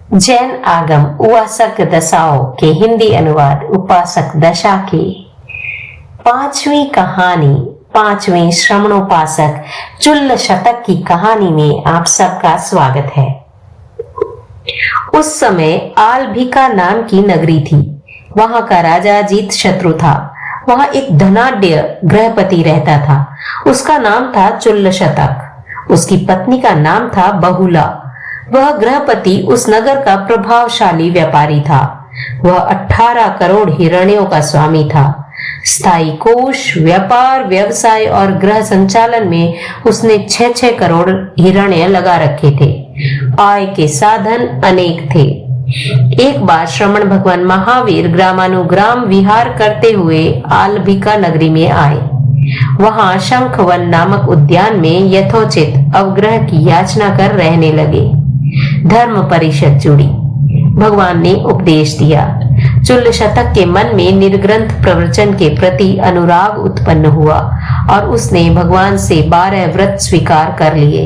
जैन आगम उपासक दशाओं के हिंदी अनुवाद उपासक दशा के 5वीं कहानी 5वें श्रमणोपासक चुल्ल शतक की कहानी में आप सबका स्वागत है। उस समय आलभिका नाम की नगरी थी। वहां का राजा अजीतशत्रु था। वहां एक धनाढ्य गृहपति रहता था। उसका नाम था चुल्ल शतक। उसकी पत्नी का नाम था बहुला। वह गृहपति उस नगर का प्रभावशाली व्यापारी था। वह 18 करोड़ हिरण्यों का स्वामी था। स्थायी कोष, व्यापार, व्यवसाय और गृह संचालन में उसने 6-6 करोड़ हिरण्य लगा रखे थे। आय के साधन अनेक थे। एक बार श्रमण भगवान महावीर ग्रामानुग्राम विहार करते हुए आलभिका नगरी में आए। वहां शंखवन नामक उद्यान में यथोचित अवग्रह की याचना कर रहने लगे। धर्म परिषद जुड़ी। भगवान ने उपदेश दिया। चुल्ल शतक के मन में निर्ग्रंथ प्रवचन के प्रति अनुराग उत्पन्न हुआ और उसने भगवान से 12 व्रत स्वीकार कर लिए।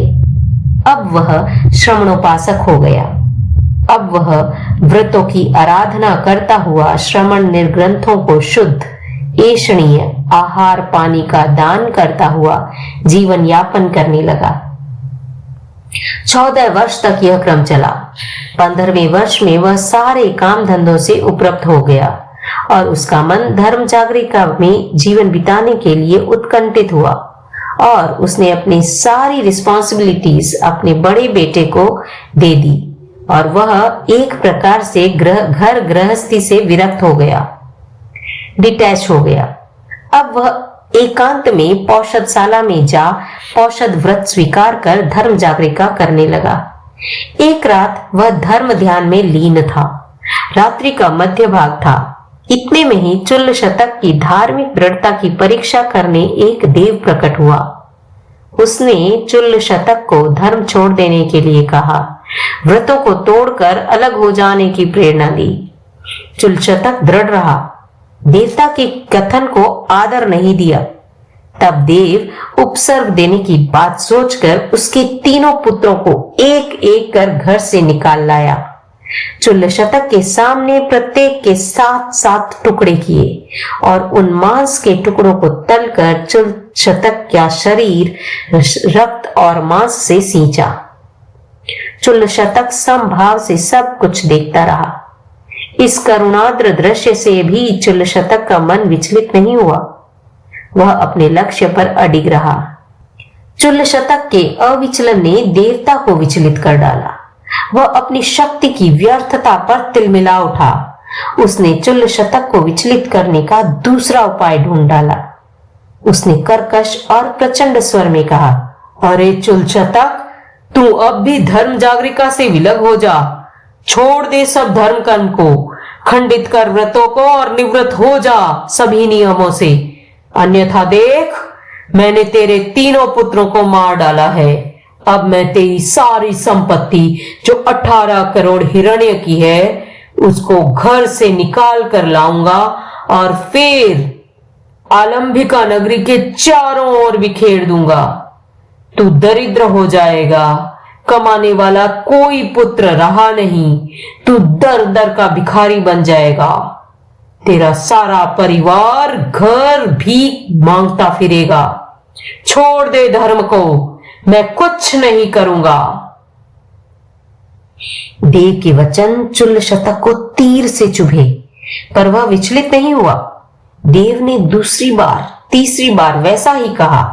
अब वह श्रमणोपासक हो गया। अब वह व्रतों की आराधना करता हुआ श्रमण निर्ग्रंथों को शुद्ध ऐषणीय आहार पानी का दान करता हुआ जीवन यापन करने लगा। 14 वर्ष तक यह क्रम चला। 15वें वर्ष में वह सारे काम धंधों से उपरक्त हो गया और उसका मन धर्म जागरिका में जीवन बिताने के लिए उत्कंठित हुआ और उसने अपनी सारी रिस्पॉन्सिबिलिटीज अपने बड़े बेटे को दे दी और वह एक प्रकार से घर गृहस्थी से विरक्त हो गया, डिटैच हो गया। अब वह एकांत में पौषधशाला में जा पौषध व्रत स्वीकार कर धर्म जागरिका करने लगा। एक रात वह धर्म ध्यान में लीन था। रात्रि का मध्य भाग था। इतने में ही चुल्ल शतक की धार्मिक दृढ़ता की परीक्षा करने एक देव प्रकट हुआ। उसने चुल्ल शतक को धर्म छोड़ देने के लिए कहा, व्रतों को तोड़कर अलग हो जाने की प्रेरणा दी। चुल्ल शतक दृढ़ रहा। देवता के कथन को आदर नहीं दिया। तब देव उपसर्ग देने की बात सोचकर उसके तीनों पुत्रों को एक एक कर घर से निकाल लाया। चुल्ल शतक के सामने प्रत्येक के 7-7 टुकड़े किए और उन मांस के टुकड़ों को तलकर चुल्ल शतक का शरीर रक्त और मांस से सींचा। चुल्ल शतक समभाव से सब कुछ देखता रहा। इस करुणाद्र दृश्य से भी चुल्ल शतक का मन विचलित नहीं हुआ। वह अपने लक्ष्य पर अडिग रहा। चुल्ल शतक के अविचलन ने देवता को विचलित कर डाला। वह अपनी शक्ति की व्यर्थता पर तिलमिला उठा। उसने चुल्ल शतक को विचलित करने का दूसरा उपाय ढूंढ डाला। उसने कर्कश और प्रचंड स्वर में कहा, अरे चुल्ल शतक, तू अब भी धर्म जागरिका से विलग हो जा। छोड़ दे सब धर्म कर्म को, खंडित कर व्रतों को और निवृत्त हो जा सभी नियमों से। अन्यथा देख, मैंने तेरे तीनों पुत्रों को मार डाला है। अब मैं तेरी सारी संपत्ति जो 18 करोड़ हिरण्य की है उसको घर से निकाल कर लाऊंगा और फिर आलंभिका नगरी के चारों ओर बिखेर दूंगा। तू दरिद्र हो जाएगा। कमाने वाला कोई पुत्र रहा नहीं। तू दर दर का भिखारी बन जाएगा। तेरा सारा परिवार घर भीख मांगता फिरेगा। छोड़ दे धर्म को, मैं कुछ नहीं करूंगा। देव के वचन चुल्ल शतक को तीर से चुभे, पर वह विचलित नहीं हुआ। देव ने तीसरी बार वैसा ही कहा।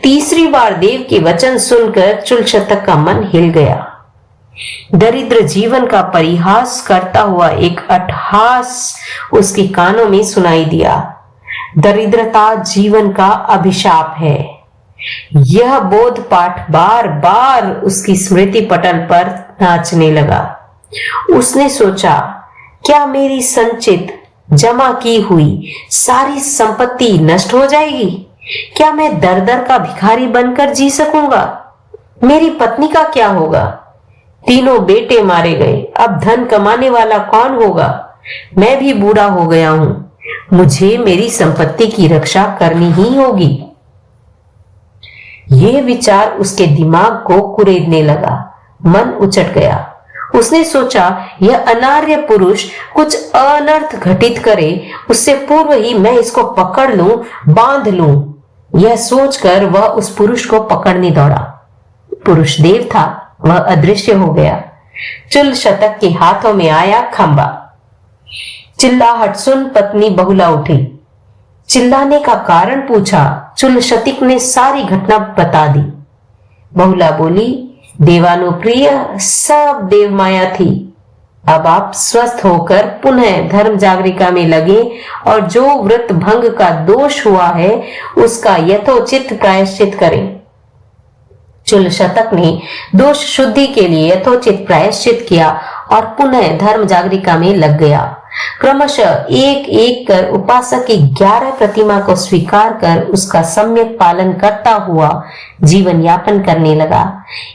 तीसरी बार देव के वचन सुनकर चुल्ल शतक का मन हिल गया। दरिद्र जीवन का परिहास करता हुआ एक अट्टहास उसके कानों में सुनाई दिया। दरिद्रता जीवन का अभिशाप है। यह बोध पाठ बार बार उसकी स्मृति पटल पर नाचने लगा। उसने सोचा, क्या मेरी संचित जमा की हुई सारी संपत्ति नष्ट हो जाएगी? क्या मैं दर दर का भिखारी बनकर जी सकूंगा? मेरी पत्नी का क्या होगा? तीनों बेटे मारे गए। अब धन कमाने वाला कौन होगा? मैं भी बूढ़ा हो गया हूं। मुझे मेरी संपत्ति की रक्षा करनी ही होगी। यह विचार उसके दिमाग को कुरेदने लगा। मन उचट गया। उसने सोचा यह अनार्य पुरुष कुछ अनर्थ घटित करे, उससे पूर्व ही मैं इसको पकड़ लूं, बांध लूं। यह सोचकर वह उस पुरुष को पकड़ने दौड़ा। पुरुष देव था, वह अदृश्य हो गया। चुल शतक के हाथों में आया खंबा। चिल्लाहट सुन पत्नी बहुला उठी। चिल्लाने का कारण पूछा। चुल शतिक ने सारी घटना बता दी। बहुला बोली, देवानुप्रिय, सब देव माया थी। अब आप स्वस्थ होकर पुनः धर्म जागरिका में लगे और जो व्रत भंग का दोष हुआ है उसका यथोचित प्रायश्चित करें। चुल शतक ने दोष शुद्धि के लिए यथोचित प्रायश्चित किया और पुनः धर्म जागरिका में लग गया। क्रमशः एक एक कर उपासक की 11 प्रतिमा को स्वीकार कर उसका सम्यक पालन करता हुआ जीवन यापन करने लगा।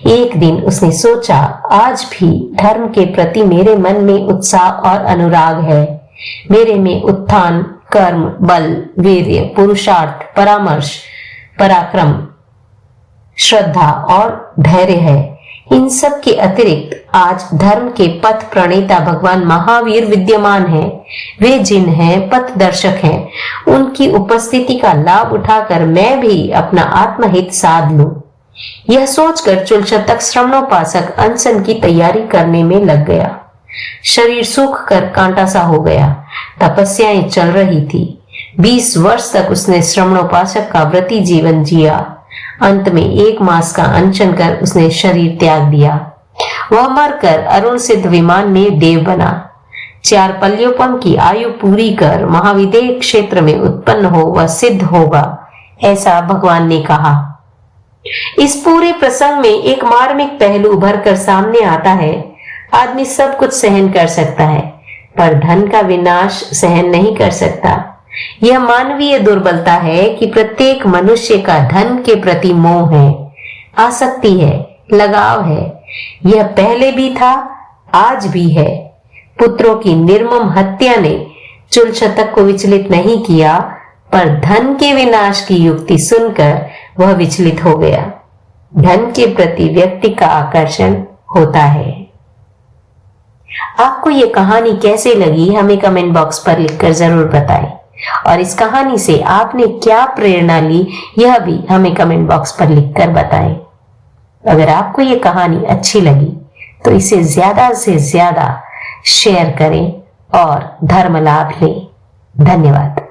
एक दिन उसने सोचा, आज भी धर्म के प्रति मेरे मन में उत्साह और अनुराग है। मेरे में उत्थान, कर्म, बल, वीर्य, पुरुषार्थ, परामर्श, पराक्रम, श्रद्धा और धैर्य है। इन सब के अतिरिक्त आज धर्म के पथ प्रणेता भगवान महावीर विद्यमान हैं। वे जिन हैं पथ दर्शक हैं। उनकी उपस्थिति का लाभ उठाकर मैं भी अपना आत्महित साध लूं। यह सोचकर चुल शतक श्रवणोपासक अनशन की तैयारी करने में लग गया। शरीर सूख कर कांटा सा हो गया। तपस्याएं चल रही थी। 20 वर्ष तक उसने श्रवणोपासक का व्रती जीवन जिया। अंत में 1 मास का अनशन कर उसने शरीर त्याग दिया। वह मरकर अरुण सिद्ध विमान में देव बना। 4 पल्योपम की आयु पूरी कर महाविदेह क्षेत्र में उत्पन्न हो वह सिद्ध होगा, ऐसा भगवान ने कहा। इस पूरे प्रसंग में एक मार्मिक पहलू उभर कर सामने आता है। आदमी सब कुछ सहन कर सकता है, पर धन का विनाश सहन नहीं कर सकता। यह मानवीय दुर्बलता है कि प्रत्येक मनुष्य का धन के प्रति मोह है, आसक्ति है, लगाव है। यह पहले भी था, आज भी है। पुत्रों की निर्मम हत्या ने चुल शतक को विचलित नहीं किया, पर धन के विनाश की युक्ति सुनकर वह विचलित हो गया। धन के प्रति व्यक्ति का आकर्षण होता है। आपको यह कहानी कैसे लगी हमें कमेंट बॉक्स पर लिखकर जरूर बताएं। और इस कहानी से आपने क्या प्रेरणा ली यह भी हमें कमेंट बॉक्स पर लिखकर बताएं। अगर आपको यह कहानी अच्छी लगी तो इसे ज्यादा से ज्यादा शेयर करें और धर्म लाभ लें। धन्यवाद।